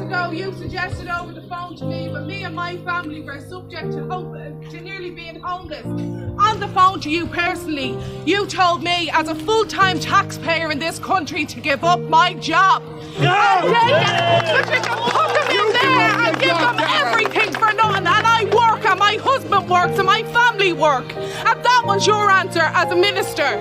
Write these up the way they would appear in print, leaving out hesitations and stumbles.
ago, you suggested over the phone to me when me and my family were subject to nearly being homeless. On the phone to you personally, you told me as a full-time taxpayer in this country to give up my job. And then you can put them in there and give them everything for nothing. And I work, and my husband works, and my family work. And that was your answer as a minister.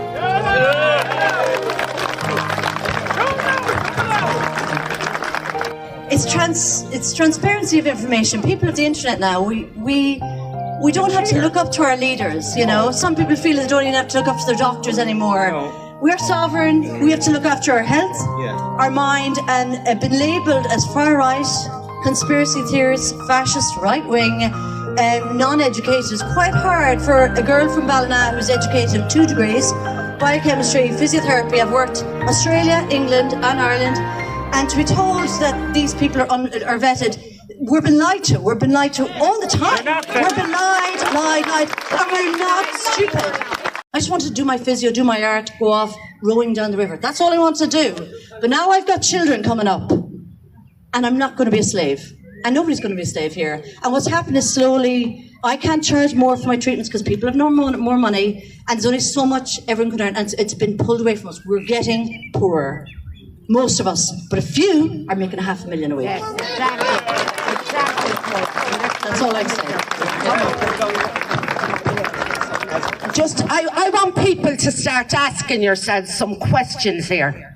It's transparency of information. People of the internet now, we don't have to look up to our leaders, you know. Some people feel they don't even have to look up to their doctors anymore. No. We're sovereign. We have to look after our health, our mind, and have been labelled as far right, conspiracy theorists, fascist, right wing, non-educated. It's quite hard for a girl from Ballina who's educated in 2 degrees, biochemistry, physiotherapy. I've worked Australia, England, and Ireland. And to be told that these people are vetted, we're been lied to. We're been lied to all the time. We're been lied, and we're not stupid. I just wanted to do my physio, do my art, go off rowing down the river. That's all I want to do. But now I've got children coming up, and I'm not going to be a slave. And nobody's going to be a slave here. And what's happened is slowly, I can't charge more for my treatments because people have more money, and there's only so much everyone can earn, and it's been pulled away from us. We're getting poorer. Most of us, but a few are making $500,000 a week. Yes, exactly. That's all I'm saying. I want people to start asking yourselves some questions here.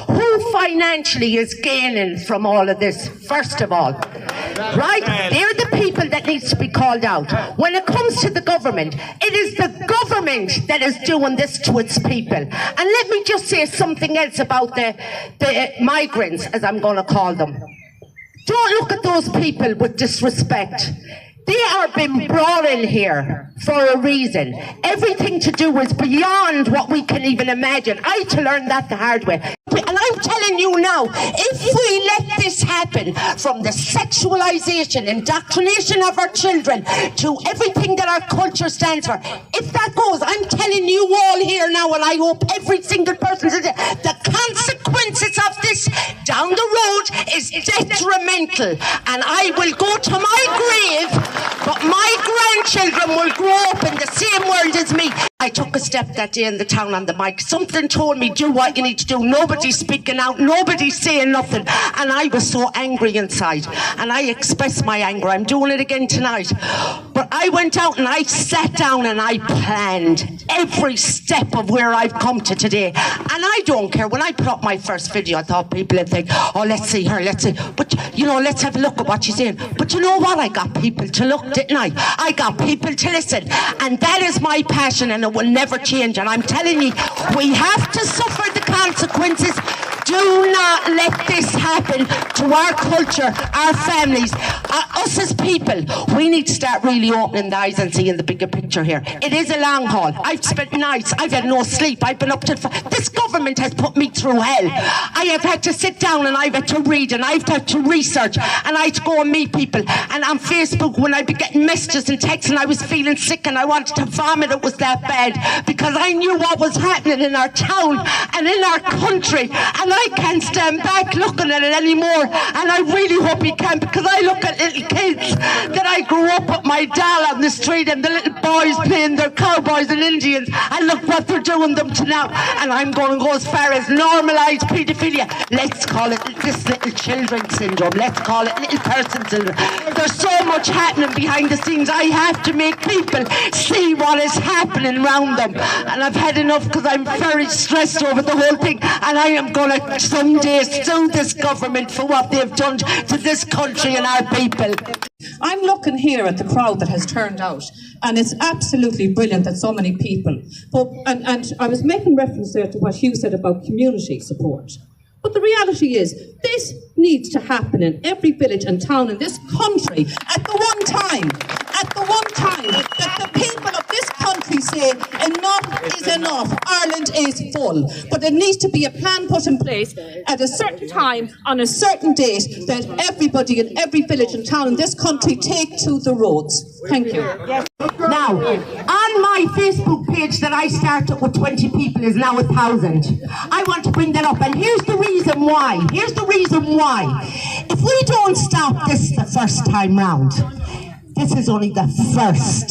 Who financially is gaining from all of this, first of all? Right? They're the people that needs to be called out. When it comes to the government, it is the government that is doing this to its people. And let me just say something else about the migrants, as I'm going to call them. Don't look at those people with disrespect. They are being brought in here for a reason. Everything to do is beyond what we can even imagine. I had to learn that the hard way. And I'm telling you now, if we let this happen, from the sexualization, indoctrination of our children, to everything that our culture stands for, if that goes, I'm telling you all here now, and I hope every single person says it, the consequences of this down the road is detrimental. And I will go to my grave, but my grandchildren will grow up in the same world as me. I took a step that day in the town on the mic. Something told me, do what you need to do. Nobody's speaking out. Nobody's saying nothing. And I was so angry inside. And I expressed my anger. I'm doing it again tonight. But I went out and I sat down and I planned every step of where I've come to today. And I don't care. When I put up my first video, I thought people would think, oh, let's see her, let's see. But, you know, let's have a look at what she's saying. But you know what? I got people to look, didn't I? I got people to listen. And that is my passion, and it will never change. And I'm telling you, we have to suffer the consequences. Do not let this happen to our culture, our families, us as people. We need to start really opening the eyes and seeing the bigger picture here. It is a long haul. I've spent nights, I've had no sleep, I've been up to... This government has put me through hell. I have had to sit down and I've had to read and I've had to research and I had to go and meet people. And on Facebook, when I'd be getting messages and texts and I was feeling sick and I wanted to vomit, it was that bad, because I knew what was happening in our town and in our country, and I can't stand back looking at it anymore. And I really hope you can, because I look at little kids that I grew up with my dad on the street, and the little boys playing their cowboys and Indians, and look what they're doing them to now. And I'm going to go as far as normalised paedophilia. Let's call it this little children syndrome. Let's call it little person syndrome. There's so much happening behind the scenes. I have to make people see what is happening around them. And I've had enough, because I'm very stressed over the whole thing, and I am going to someday sue this government for what they've done to this country and our people. I'm looking here at the crowd that has turned out, and it's absolutely brilliant that so many people, and I was making reference there to what Hugh said about community support. But the reality is, this needs to happen in every village and town in this country at the one time that the people of this country say enough is enough, Ireland is full. But there needs to be a plan put in place at a certain time, on a certain date, that everybody in every village and town in this country take to the roads. Thank you. Now, on my Facebook page that I started with 20 people is now 1,000. I want to bring that up, and here's the reason why. If we don't stop this the first time round. This is only the first.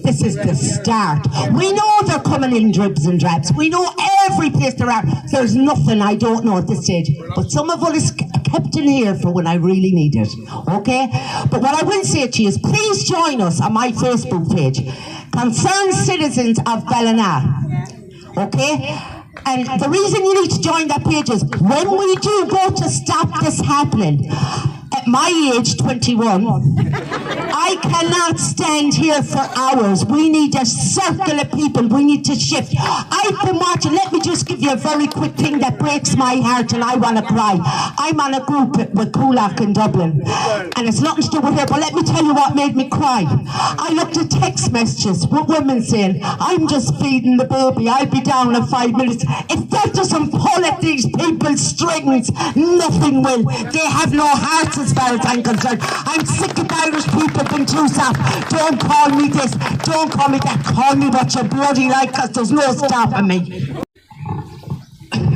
This is the start. We know they're coming in dribs and drabs. We know every place they're at. There's nothing I don't know at this stage. But some of it is kept in here for when I really need it. Okay? But what I will say to you is please join us on my Facebook page. Concerned Citizens of Ballina. Okay? And the reason you need to join that page is when we do go to stop this happening, at my age, 21, I cannot stand here for hours. We need a circle of people. We need to shift. I've been watching. Let me just give you a very quick thing that breaks my heart and I want to cry. I'm on a group with Coolock in Dublin. And it's nothing to do with here, but let me tell you what made me cry. I looked at text messages with women saying, I'm just feeding the baby. I'll be down in 5 minutes. If that doesn't pull at these people's strings, nothing will. They have no hearts as far as I'm concerned. I'm sick of Irish people being too soft. Don't call me this, don't call me that. Call me what you bloody like, because there's no stopping me.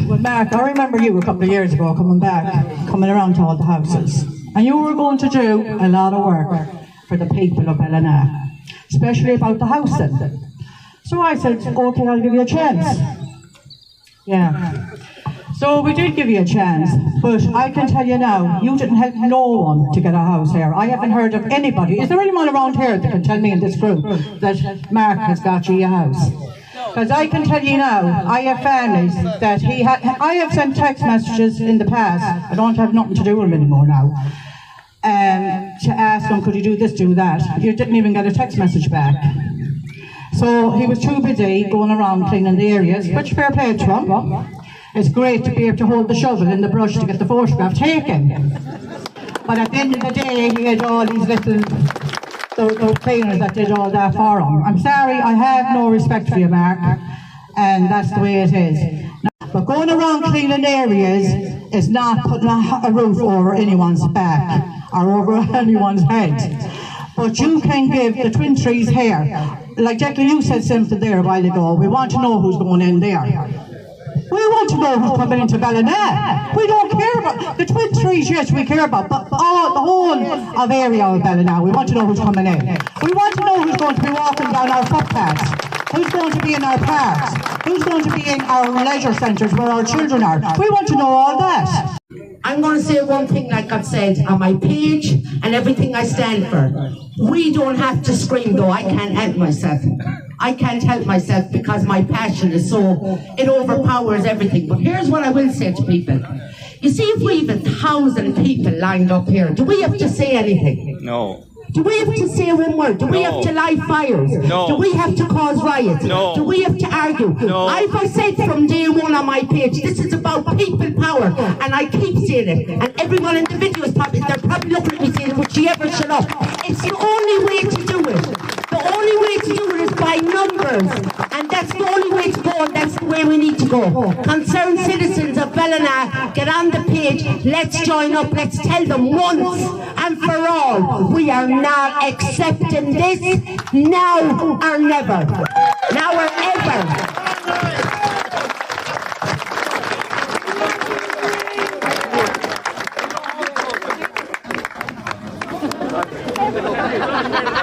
Well, Mark, I remember you a couple of years ago coming around to all the houses. And you were going to do a lot of work for the people of Ballina, especially about the housing. So I said, okay, I'll give you a chance. Yeah. So we did give you a chance, but I can tell you now, you didn't help no one to get a house here. I haven't heard of anybody. Is there anyone around here that can tell me in this group that Mark has got you a house? Because I can tell you now, I have families that I have sent text messages in the past. I don't have nothing to do with them anymore now. To ask him, could you do this, do that? You didn't even get a text message back. So he was too busy going around cleaning the areas, which fair play to him. It's great to be able to hold the shovel in the brush to get the photograph taken. But at the end of the day, he had all these little those cleaners that did all that for him. I'm sorry, I have no respect for you, Mark, and that's the way it is. But going around cleaning areas is not putting a roof over anyone's back or over anyone's head. But you can give the Twin Trees here, like Jackie, you said something there a while ago, we want to know who's going in there. We want to know who's coming into Ballina. We don't care about the Twin Trees, yes, we care about, but the whole of area of Ballina, we want to know who's coming in. We want to know who's going to be walking down our footpaths, who's going to be in our parks, who's going to be in our leisure centres where our children are. We want to know all that. I'm going to say one thing like I've said on my page and everything I stand for. We don't have to scream though, I can't help myself. I can't help myself because my passion is so, it overpowers everything. But here's what I will say to people. You see, if we have 1,000 people lined up here, do we have to say anything? No. Do we have to say one word? Do we have to light fires? No. Do we have to cause riots? No. Do we have to argue? No. I've said from day one on my page, this is about people power, and I keep saying it. And everyone in the video is probably, they're probably looking at me saying, would she ever shut up? It's the only way to do it. The only way to do it is by numbers, and that's the only way to go, and that's the way we need to go. Concerned citizens of Ballina, get on the page, let's join up, let's tell them once and for all, we are not accepting this now or never. Now or ever.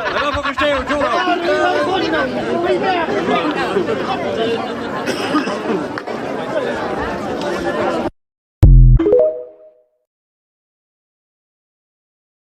I love what you're saying,